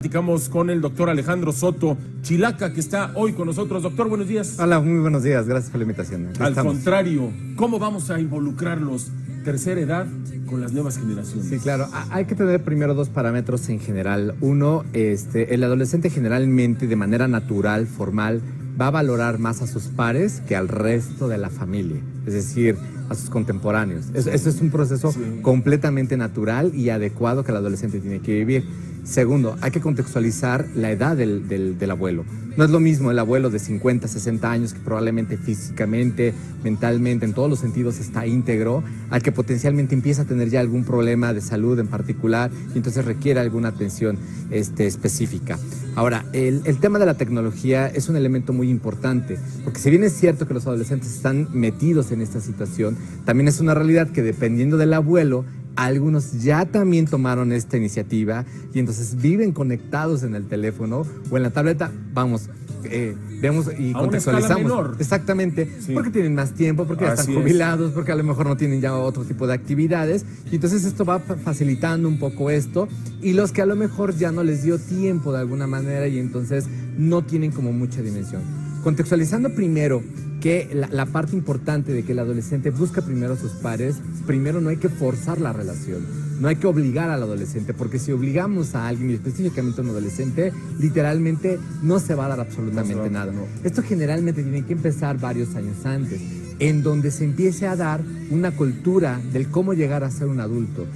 Platicamos con el doctor Alejandro Soto Chilaca, que está hoy con nosotros. Doctor, buenos días. Hola, muy buenos días. Gracias por la invitación. Al contrario, ¿cómo vamos a involucrarlos tercera edad con las nuevas generaciones? Sí, claro. Hay que tener primero dos parámetros en general. Uno, el adolescente generalmente, de manera natural, formal, va a valorar más a sus pares que al resto de la familia. Es decir, a sus contemporáneos. Eso es un proceso completamente natural y adecuado que el adolescente tiene que vivir. Segundo, hay que contextualizar la edad del abuelo. No es lo mismo el abuelo de 50, 60 años que probablemente físicamente, mentalmente, en todos los sentidos está íntegro, al que potencialmente empieza a tener ya algún problema de salud en particular y entonces requiere alguna atención específica. Ahora, el tema de la tecnología es un elemento muy importante, porque si bien es cierto que los adolescentes están metidos en esta situación, también es una realidad que dependiendo del abuelo, algunos ya también tomaron esta iniciativa y entonces viven conectados en el teléfono o en la tableta. Vamos, vemos y a contextualizamos. Una escala menor. Exactamente, sí. Porque tienen más tiempo, porque ya están jubilados, porque a lo mejor no tienen ya otro tipo de actividades. Y entonces esto va facilitando un poco esto. Y los que a lo mejor ya no les dio tiempo de alguna manera y entonces no tienen como mucha dimensión. Contextualizando primero que la parte importante de que el adolescente busca primero a sus pares, primero no hay que forzar la relación, no hay que obligar al adolescente, porque si obligamos a alguien, y específicamente a un adolescente, literalmente no se va a dar absolutamente nada. No. Esto generalmente tiene que empezar varios años antes, en donde se empiece a dar una cultura del cómo llegar a ser un adulto.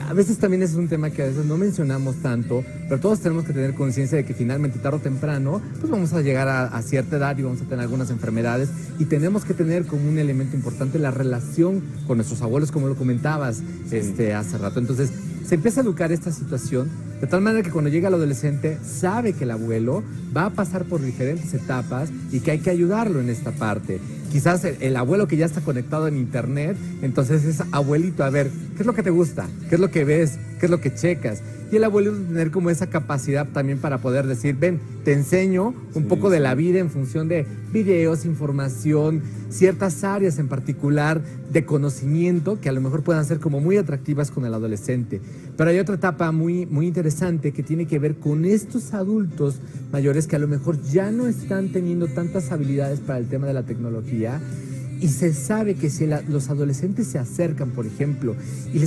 A veces también es un tema que a veces no mencionamos tanto, pero todos tenemos que tener conciencia de que finalmente, tarde o temprano, pues vamos a llegar a cierta edad y vamos a tener algunas enfermedades y tenemos que tener como un elemento importante la relación con nuestros abuelos, como lo comentabas hace rato. Entonces, se empieza a educar esta situación de tal manera que cuando llega el adolescente sabe que el abuelo va a pasar por diferentes etapas y que hay que ayudarlo en esta parte. Quizás el abuelo que ya está conectado en internet, entonces es abuelito, a ver, ¿qué es lo que te gusta? ¿Qué es lo que ves? ¿Qué es lo que checas? Y el abuelo tener como esa capacidad también para poder decir, ven, te enseño un poco de la vida en función de videos, información, ciertas áreas en particular de conocimiento que a lo mejor puedan ser como muy atractivas con el adolescente. Pero hay otra etapa muy, muy interesante que tiene que ver con estos adultos mayores que a lo mejor ya no están teniendo tantas habilidades para el tema de la tecnología. Y se sabe que si los adolescentes se acercan, por ejemplo, y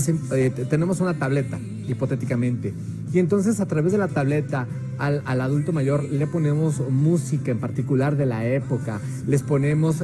tenemos una tableta, hipotéticamente, y entonces a través de la tableta al adulto mayor le ponemos música en particular de la época, les ponemos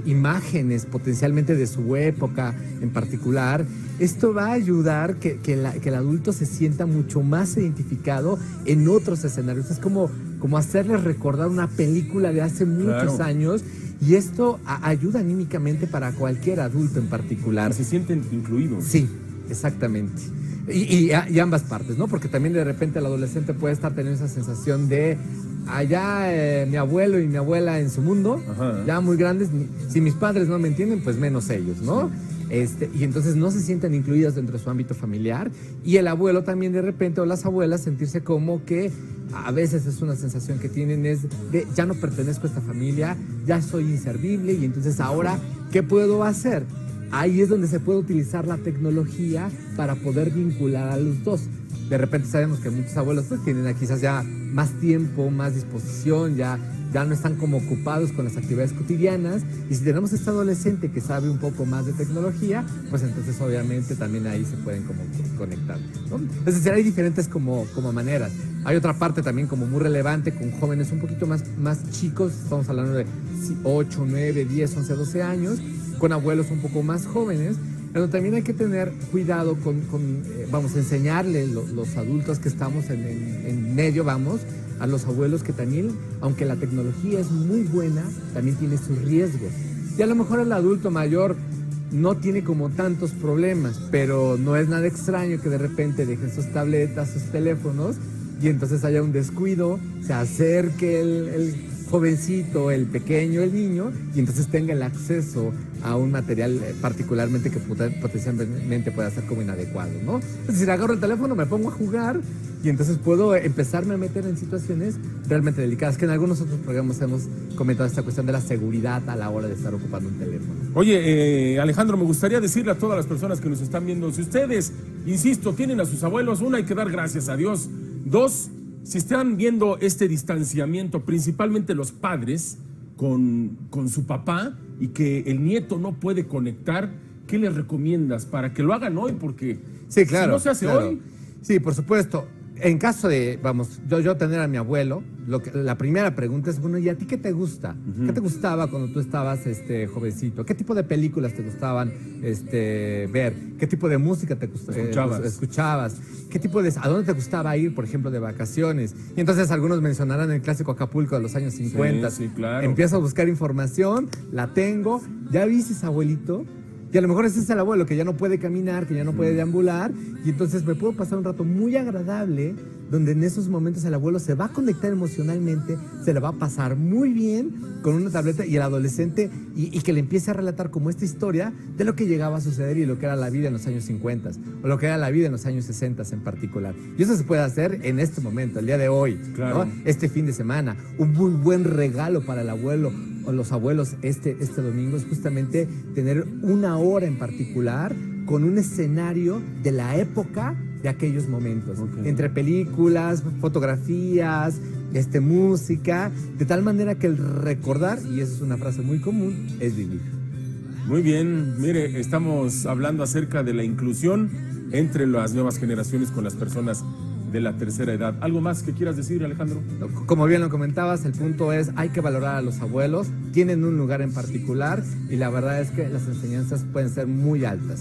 imágenes potencialmente de su época en particular, esto va a ayudar que el adulto se sienta mucho más identificado en otros escenarios. Es como hacerles recordar una película de hace muchos años. Y esto ayuda anímicamente para cualquier adulto en particular. Se sienten incluidos. Sí, exactamente. Y ambas partes, ¿no? Porque también de repente el adolescente puede estar teniendo esa sensación de allá mi abuelo y mi abuela en su mundo, ya muy grandes, si mis padres no me entienden, pues menos ellos, ¿no? Y entonces no se sienten incluidas dentro de su ámbito familiar y el abuelo también de repente o las abuelas sentirse como que a veces es una sensación que tienen es de ya no pertenezco a esta familia, ya soy inservible y entonces ahora ¿qué puedo hacer? Ahí es donde se puede utilizar la tecnología para poder vincular a los dos. De repente sabemos que muchos abuelos pues tienen quizás ya más tiempo, más disposición, ya no están como ocupados con las actividades cotidianas y si tenemos este adolescente que sabe un poco más de tecnología, pues entonces obviamente también ahí se pueden como conectar, ¿no? Es decir, hay diferentes como maneras. Hay otra parte también como muy relevante con jóvenes un poquito más chicos, estamos hablando de 8, 9, 10, 11, 12 años, con abuelos un poco más jóvenes, pero también hay que tener cuidado vamos a enseñarle los adultos que estamos en medio, a los abuelos que también, aunque la tecnología es muy buena, también tiene sus riesgos. Y a lo mejor el adulto mayor no tiene como tantos problemas, pero no es nada extraño que de repente dejen sus tabletas, sus teléfonos, y entonces haya un descuido, se acerque el jovencito, el pequeño, el niño, y entonces tenga el acceso a un material particularmente que potencialmente pueda ser como inadecuado, ¿no? Es decir, agarro el teléfono, me pongo a jugar y entonces puedo empezarme a meter en situaciones realmente delicadas, que en algunos otros programas hemos comentado esta cuestión de la seguridad a la hora de estar ocupando un teléfono. Oye, Alejandro, me gustaría decirle a todas las personas que nos están viendo, si ustedes, insisto, tienen a sus abuelos, una, hay que dar gracias a Dios, dos, Si están viendo este distanciamiento, principalmente los padres con su papá, y que el nieto no puede conectar, ¿qué les recomiendas para que lo hagan hoy? Porque sí, claro, si no se hace hoy... Sí, por supuesto. En caso de, vamos, yo tener a mi abuelo, la primera pregunta es, bueno, ¿y a ti qué te gusta? ¿Qué te gustaba cuando tú estabas jovencito? ¿Qué tipo de películas te gustaban ver? ¿Qué tipo de música te escuchabas? ¿Qué tipo ¿a dónde te gustaba ir, por ejemplo, de vacaciones? Y entonces algunos mencionarán el clásico Acapulco de los años 50. Sí, claro. Empiezo a buscar información, la tengo. ¿Ya viste, abuelito? Y a lo mejor ese es el abuelo que ya no puede caminar, que ya no puede deambular, y entonces me puedo pasar un rato muy agradable, donde en esos momentos el abuelo se va a conectar emocionalmente, se le va a pasar muy bien con una tableta, y el adolescente, y que le empiece a relatar como esta historia de lo que llegaba a suceder y lo que era la vida en los años 50, o lo que era la vida en los años 60 en particular. Y eso se puede hacer en este momento, el día de hoy, claro, ¿no? Este fin de semana. Un muy buen regalo para el abuelo o los abuelos este domingo es justamente tener una hora en particular con un escenario de la época de aquellos momentos, entre películas, fotografías, música, de tal manera que el recordar, y eso es una frase muy común, es vivir. Muy bien, mire, estamos hablando acerca de la inclusión entre las nuevas generaciones con las personas de la tercera edad. ¿Algo más que quieras decir, Alejandro? Como bien lo comentabas, el punto es, hay que valorar a los abuelos, tienen un lugar en particular, y la verdad es que las enseñanzas pueden ser muy altas.